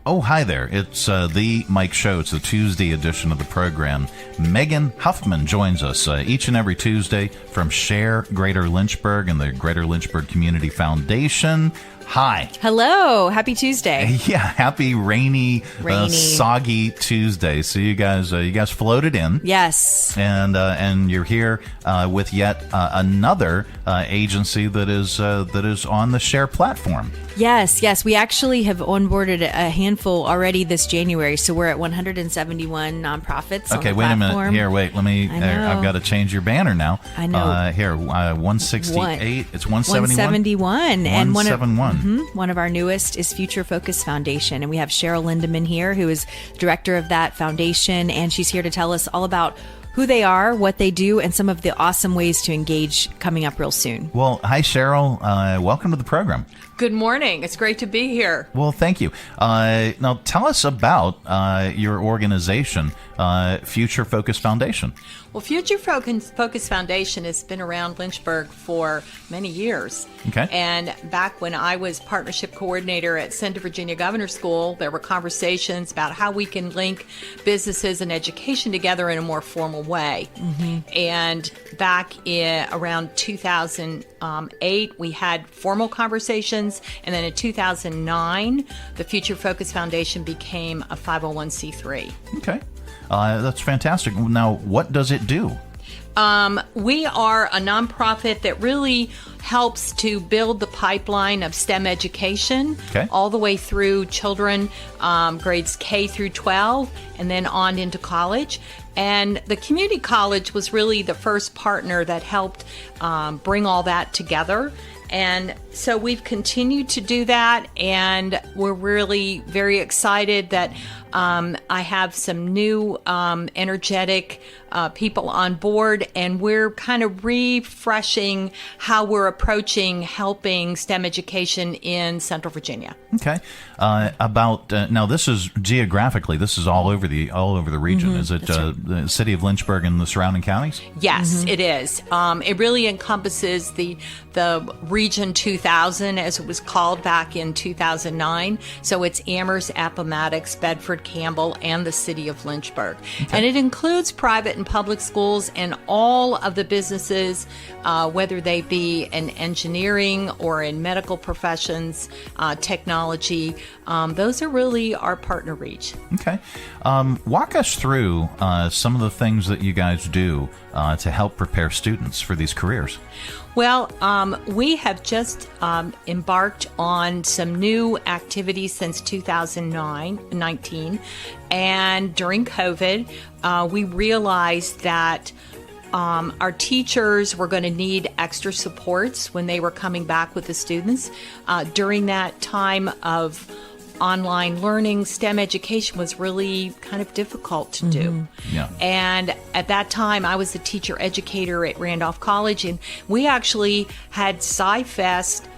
Oh, hi there. It's the Mike Show. It's the Tuesday edition of the program. Megan Huffman joins us each and every Tuesday from SHARE Greater Lynchburg and the Greater Lynchburg Community Foundation. Hi. Hello. Happy Tuesday. Yeah, happy rainy. Soggy Tuesday. So you guys floated in. Yes. And you're here with yet another agency that is on the SHARE platform. Yes. We actually have onboarded a handful already this January, so we're at 171 nonprofits. Okay, on the wait a minute. platform. Here, wait. Let me. I've got to change your banner now. I know. Here, 168. It's 171. 171. And 171. One of our newest is Future Focus Foundation, and we have Cheryl Lindeman here, who is director of that foundation, and she's here to tell us all about who they are, what they do, and some of the awesome ways to engage coming up real soon. Well, hi, Cheryl. Welcome to the program. Good morning. It's great to be here. Well, thank you. Now, tell us about your organization, Future Focus Foundation. Well, Future Focus Foundation has been around Lynchburg for many years. Okay. And back when I was partnership coordinator at Central Virginia Governor's School, there were conversations about how we can link businesses and education together in a more formal way. Mm-hmm. And back in around 2008, we had formal conversations. And then in 2009, the Future Focus Foundation became a 501c3. Okay. That's fantastic. Now, what does it do? We are a nonprofit that really helps to build the pipeline of STEM education all the way through children, grades K through 12, and then on into college. And the community college was really the first partner that helped bring all that together. And so we've continued to do that, and we're really very excited that I have some new energetic people on board, and we're kind of refreshing how we're approaching helping STEM education in Central Virginia. Okay. Now, this is geographically, this is all over the region. Mm-hmm. Is it the city of Lynchburg and the surrounding counties? Yes, it is. It really encompasses the Region 2000, as it was called back in 2009. So it's Amherst, Appomattox, Bedford, Campbell, and the city of Lynchburg. Okay. And it includes private and public schools and all of the businesses, whether they be in engineering or in medical professions, technology. Those are really our partner reach. Okay. Walk us through some of the things that you guys do to help prepare students for these careers. Well, we have just embarked on some new activities since 2019, and during COVID, we realized that our teachers were going to need extra supports when they were coming back with the students. During that time of online learning, STEM education was really kind of difficult to do. Yeah. And at that time, I was a teacher educator at Randolph College, and we actually had Sci-Fest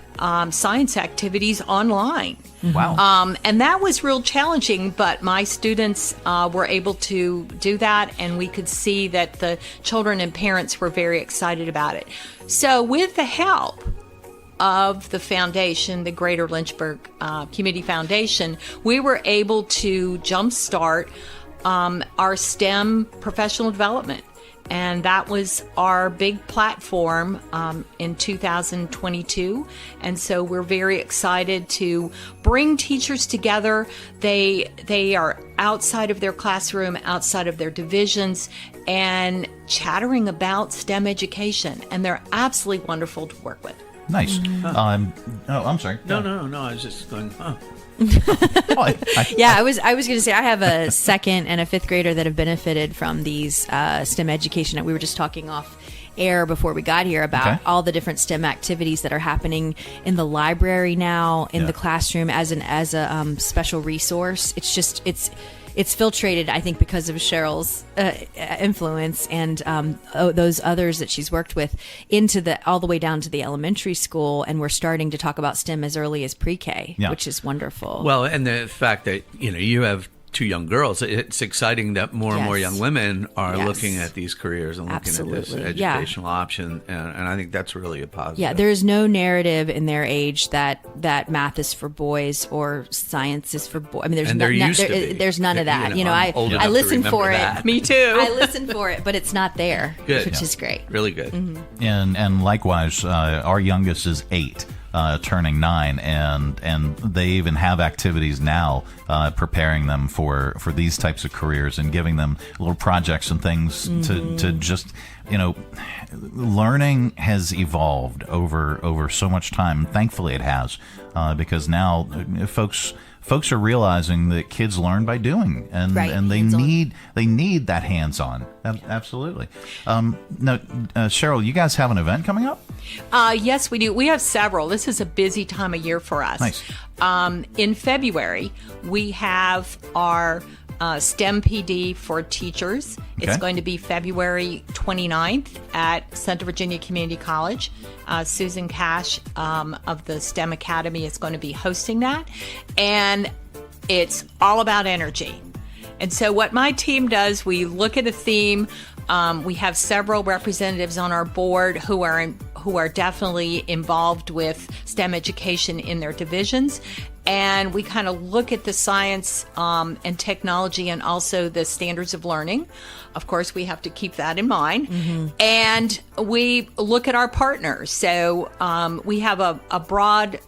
science activities online. Wow. And that was real challenging, but my students were able to do that, and we could see that the children and parents were very excited about it. So with the help of the foundation, the Greater Lynchburg Community Foundation, we were able to jumpstart our STEM professional development. And that was our big platform in 2022. And so we're very excited to bring teachers together. They are outside of their classroom, outside of their divisions, and chattering about STEM education. And they're absolutely wonderful to work with. Nice. I'm sorry. No. I was just going, Yeah, I was going to say I have a second and a fifth grader that have benefited from these STEM education. We were just talking off air before we got here about all the different STEM activities that are happening in the library now, in the classroom as a special resource. It's filtrated, I think, because of Cheryl's influence and those others that she's worked with into all the way down to the elementary school. And we're starting to talk about STEM as early as pre-K, which is wonderful. Well, and the fact that, you have two young girls. It's exciting that more and more Yes. young women are Yes. looking at these careers and looking at this Absolutely. Yeah. educational option, and I think that's really a positive. Yeah, there is no narrative in their age that math is for boys or science is for boys. I mean, And there used to be. there's none of that. I'm old enough I to listen remember for that. it. Me too. I listen for it, but it's not there, Good. which Yeah. is great. Really good. And likewise, our youngest is 8, turning 9, and they even have activities now preparing them for these types of careers and giving them little projects and things to just, learning has evolved over so much time. Thankfully, it has, because now folks are realizing that kids learn by doing, and Right, and they hands-on. need that hands-on. Absolutely. Now, Cheryl, you guys have an event coming up? Yes, we do. We have several. This is a busy time of year for us. Nice. In February, we have our STEM PD for teachers. It's Okay. going to be February 29th at Central Virginia Community College. Susan Cash of the STEM Academy is going to be hosting that. And it's all about energy. And so what my team does, we look at a theme. We have several representatives on our board who are definitely involved with STEM education in their divisions. And we kind of look at the science and technology and also the standards of learning. Of course, we have to keep that in mind. And we look at our partners. So we have a broad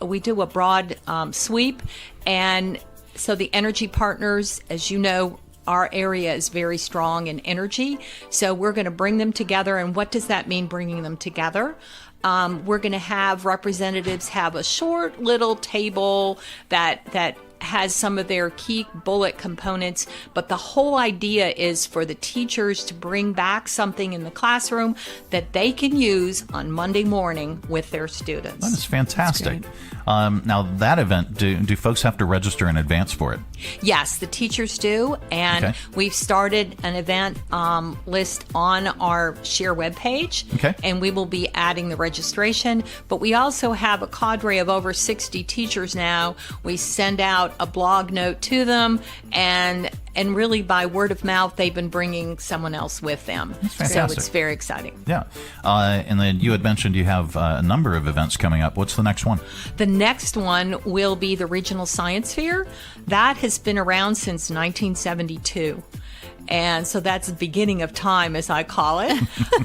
sweep. And so the energy partners, as you know, our area is very strong in energy. So we're going to bring them together. And what does that mean, bringing them together? We're going to have representatives have a short little table that has some of their key bullet components, but the whole idea is for the teachers to bring back something in the classroom that they can use on Monday morning with their students. That is fantastic. Now, that event, do folks have to register in advance for it? Yes, the teachers do, and Okay. we've started an event list on our SHARE webpage, Okay. and we will be adding the registration. But we also have a cadre of over 60 teachers now. We send out a blog note to them, and really by word of mouth, they've been bringing someone else with them. That's So fantastic. it's very exciting. Yeah. And then you had mentioned you have a number of events coming up. What's the next one? The next one will be the Regional Science Fair. That has been around since 1972. And so that's the beginning of time, as I call it.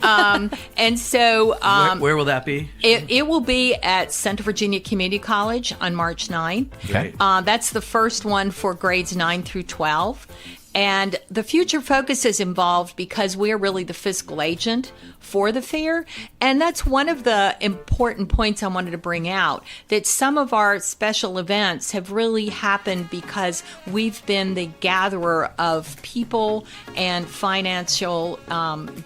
And so Where will that be? it will be at Central Virginia Community College on March 9th. Okay. That's the first one for grades 9 through 12. And the future focus is involved because we're really the fiscal agent for the fair. And that's one of the important points I wanted to bring out, that some of our special events have really happened because we've been the gatherer of people and financial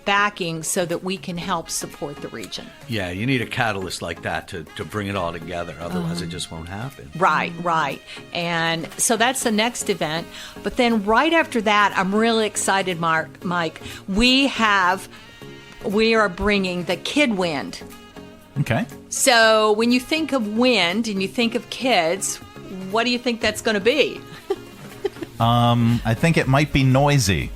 backing so that we can help support the region. Yeah, you need a catalyst like that to bring it all together. Otherwise, it just won't happen. Right. And so that's the next event. But then right after that, I'm really excited, Mike. We are bringing the Kid Wind. Okay. So when you think of wind and you think of kids, what do you think that's going to be? I think it might be noisy.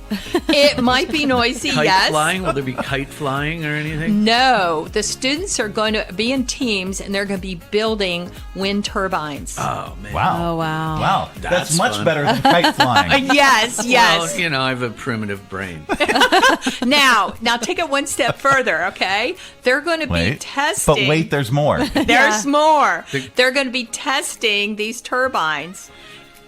It might be noisy, Kite yes. flying? Will there be kite flying or anything? No, the students are going to be in teams and they're going to be building wind turbines. Oh, man. Wow. Oh, wow. Wow. That's That's much fun. better than kite flying. Yes. Well, I have a primitive brain. Now take it one step further, okay? They're going to be Wait. testing. But wait, there's more. There's more. They're going to be testing these turbines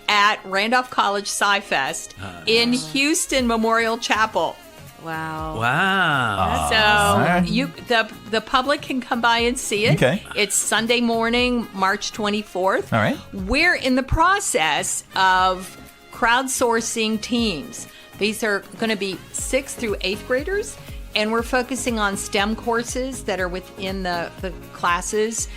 at Randolph College Sci-Fest in Houston Memorial Chapel. Wow. Wow. So right. the public can come by and see it. Okay. It's Sunday morning, March 24th. All right. We're in the process of crowdsourcing teams. These are going to be 6th through 8th graders, and we're focusing on STEM courses that are within the classes.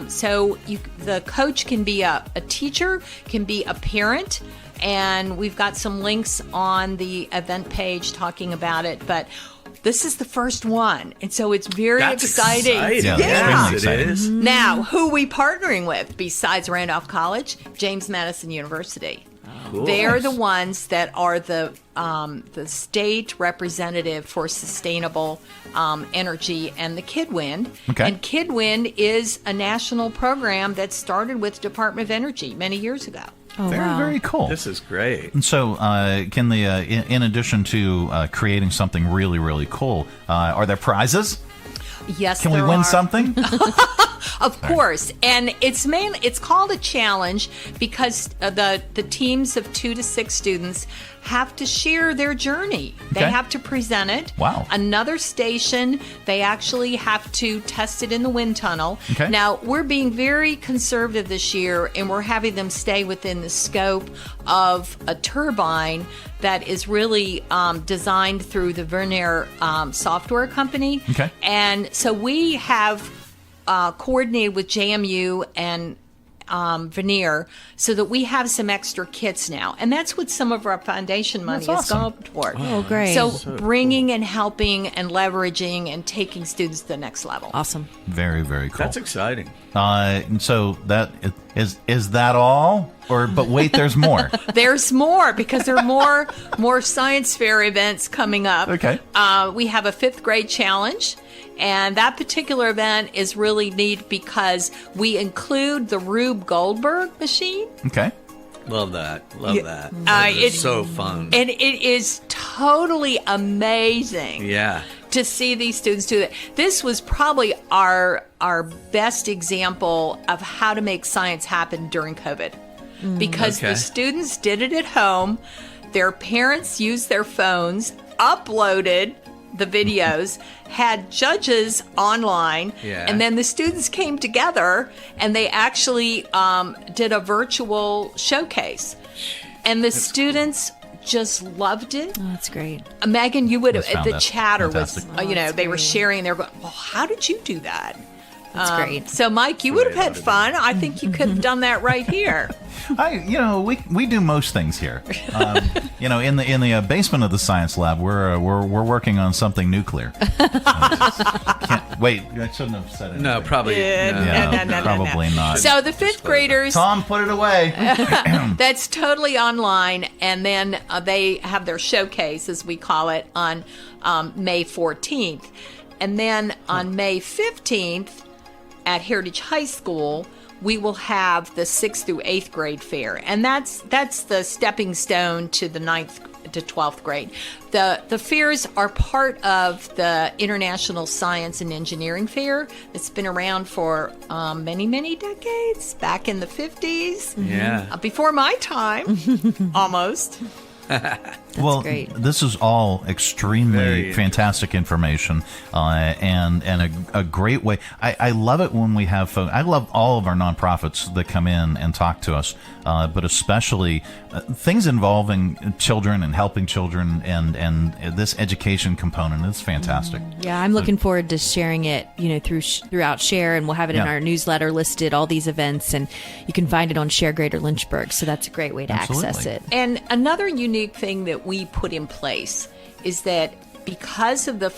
So the coach can be a teacher, can be a parent, and we've got some links on the event page talking about it. But this is the first one, and so it's very That's exciting. Yeah, Yes, extremely it is. Now, who are we partnering with besides Randolph College? James Madison University. Cool. They're the ones that are the state representative for sustainable energy and the KidWind. Okay. And KidWind is a national program that started with Department of Energy many years ago. Oh, Very, wow. very cool. This is great. And so, can the in addition to creating something really, really cool, are there prizes? Yes, Can we there win are. something? Of course, and it's called a challenge because the teams of 2 to 6 students have to share their journey. They Okay. have to present it. Wow. Another station, they actually have to test it in the wind tunnel. Okay. Now, we're being very conservative this year, and we're having them stay within the scope of a turbine that is really designed through the Vernier software company. Okay. And so we have coordinated with JMU and Veneer so that we have some extra kits now. And that's what some of our foundation money That's has awesome. gone toward. Oh, great. So bringing and helping and leveraging and taking students to the next level. Awesome. Very, very cool. That's exciting. And so that is that all? But wait, there's more. There's more because there are more science fair events coming up. Okay. We have a 5th grade challenge, and that particular event is really neat because we include the Rube Goldberg machine. Okay. Love that. Love that. It's so fun. And it is totally amazing. Yeah. To see these students do that. This was probably our best example of how to make science happen during COVID. Because Okay. the students did it at home. Their parents used their phones, uploaded the videos, had judges online, Yeah. and then the students came together and they actually did a virtual showcase. And the students just loved it. Oh, that's great. Megan, you would have, Just found the that chatter was, fantastic. Oh, that's they were great. sharing, they were going, well, how did you do that? That's great. So, Mike, you would have had Great. fun. I think you could have done that right here. We do most things here. In the basement of the science lab, we're working on something nuclear. Wait, I shouldn't have said it. No, probably. No. Probably not. So the 5th graders, Tom, put it away. that's totally online, and then they have their showcase, as we call it, on May 14th. And then on May 15th at Heritage High School, we will have the 6th through 8th grade fair. And that's the stepping stone to the 9th to 12th grade. The fairs are part of the International Science and Engineering Fair. It's been around for many, many decades, back in the 50s. Yeah. Before my time, almost. Well, great. this is all extremely Very fantastic information, and a great way. I love it when we have folks. I love all of our nonprofits that come in and talk to us, but especially things involving children and helping children, and this education component is fantastic. Yeah, I'm looking forward to sharing it, throughout Share, and we'll have it in Yeah. our newsletter listed, all these events, and you can find it on Share Greater Lynchburg. So that's a great way to access Absolutely. it. And another unique thing that we put in place is that because of the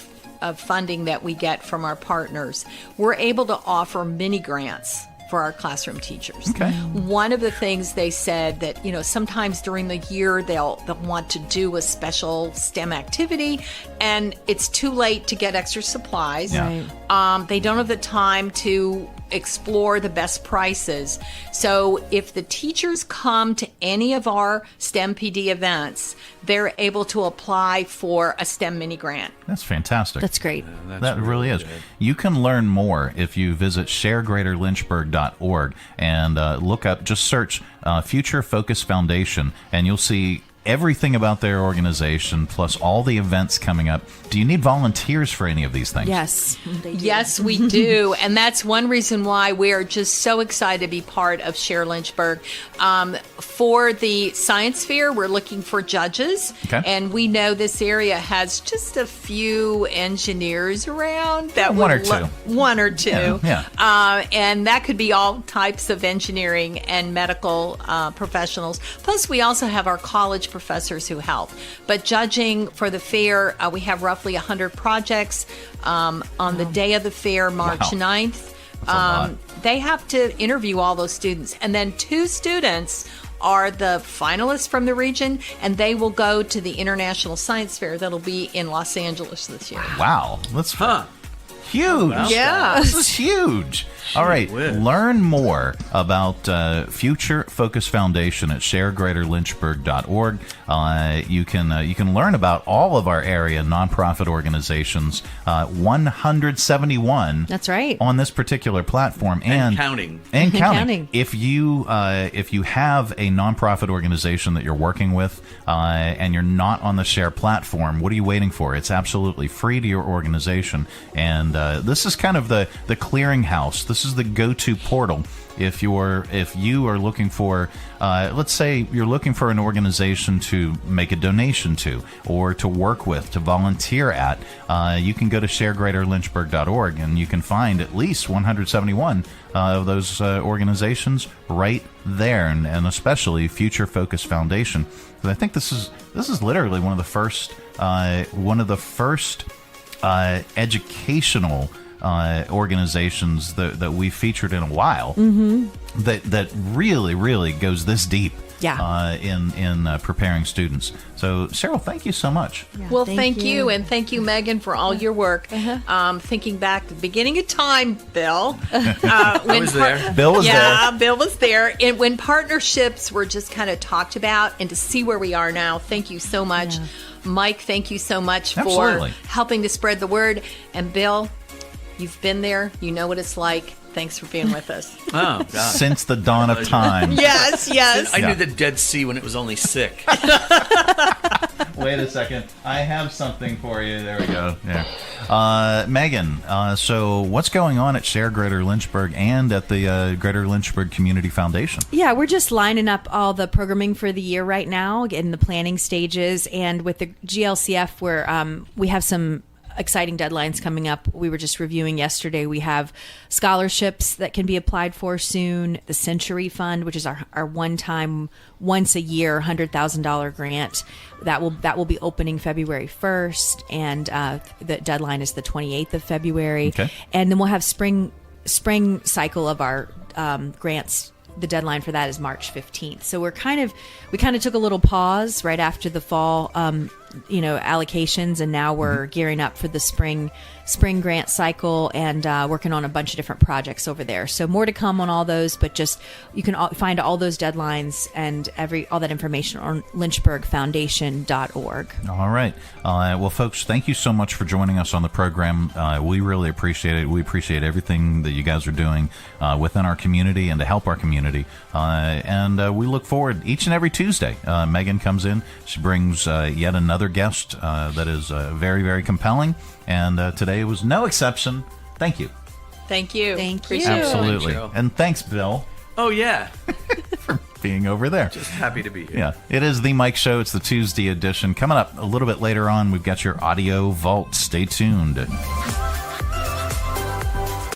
funding that we get from our partners, we're able to offer mini grants for our classroom teachers. Okay. One of the things they said that, sometimes during the year they'll want to do a special STEM activity and it's too late to get extra supplies. Yeah. Right. They don't have the time to explore the best prices. So if the teachers come to any of our STEM PD events, they're able to apply for a STEM mini grant. That's fantastic. That's great. That really is. You can learn more if you visit sharegreaterlynchburg.org and just search Future Focus Foundation, and you'll see everything about their organization, plus all the events coming up. Do you need volunteers for any of these things? Yes. They do. Yes, we do. And that's one reason why we're just so excited to be part of SHARE Lynchburg. For the science fair, we're looking for judges. Okay. And we know this area has just a few engineers around. That One or would two. One or two. Yeah. And that could be all types of engineering and medical professionals. Plus, we also have our college professors who help. But judging for the fair, we have roughly 100 projects. On the day of the fair, March Wow. 9th, That's a lot. they have to interview all those students. And then 2 students are the finalists from the region, and they will go to the International Science Fair that'll be in Los Angeles this year. Wow, that's huge. Yeah. This is huge. All right, learn more about Future Focus Foundation at sharegreaterlynchburg.org. You can learn about all of our area nonprofit organizations, 171. That's right. On this particular platform and counting. And counting. If you have a nonprofit organization that you're working with and you're not on the SHARE platform, what are you waiting for? It's absolutely free to your organization, and this is kind of the clearinghouse. This is the go-to portal if you are looking for, let's say you're looking for an organization to make a donation to, or to work with, to volunteer at. You can go to sharegreaterlynchburg.org and you can find at least 171 of those organizations right there, and especially Future Focus Foundation. But I think this is literally one of the first educational organizations that we featured in a while, that really goes this deep in preparing students. So, Cheryl, thank you so much. Yeah, well, thank you, and thank you, Megan, for all your work. Thinking back to the beginning of time, Bill. I was there. Bill was there. Yeah, Bill was there. And when partnerships were just kind of talked about, and to see where we are now, thank you so much. Yeah. Mike, thank you so much for helping to spread the word. And Bill, you've been there. You know what it's like. Thanks for being with us. Oh, God. Since the dawn of time. Yes. I knew the Dead Sea when it was only sick. Wait a second. I have something for you. There we go. Yeah. Megan, so what's going on at SHARE Greater Lynchburg and at the Greater Lynchburg Community Foundation? Yeah, we're just lining up all the programming for the year right now, in the planning stages. And with the GLCF, we have some exciting deadlines coming up. We were just reviewing yesterday. We have scholarships that can be applied for soon. The Century Fund, which is our one-time, once a year $100,000 grant, that will be opening February 1st, and the deadline is the 28th of February. Okay. And then we'll have spring cycle of our grants. The deadline for that is March 15th. So we kind of took a little pause right after the fall, allocations, and now we're gearing up for the spring grant cycle and working on a bunch of different projects over there. So more to come on all those, but just you can find all those deadlines and all that information on lynchburgfoundation.org. All right. Well, folks, thank you so much for joining us on the program. We really appreciate it. We appreciate everything that you guys are doing within our community and to help our community. And we look forward each and every Tuesday. Megan comes in. She brings yet another guest that is very, very compelling. And today was no exception. Thank you. Thank you. Thank you. Absolutely. And thanks, Bill. Oh, yeah. For being over there. Just happy to be here. Yeah. It is the Mike Show. It's the Tuesday edition. Coming up a little bit later on, we've got your audio vault. Stay tuned.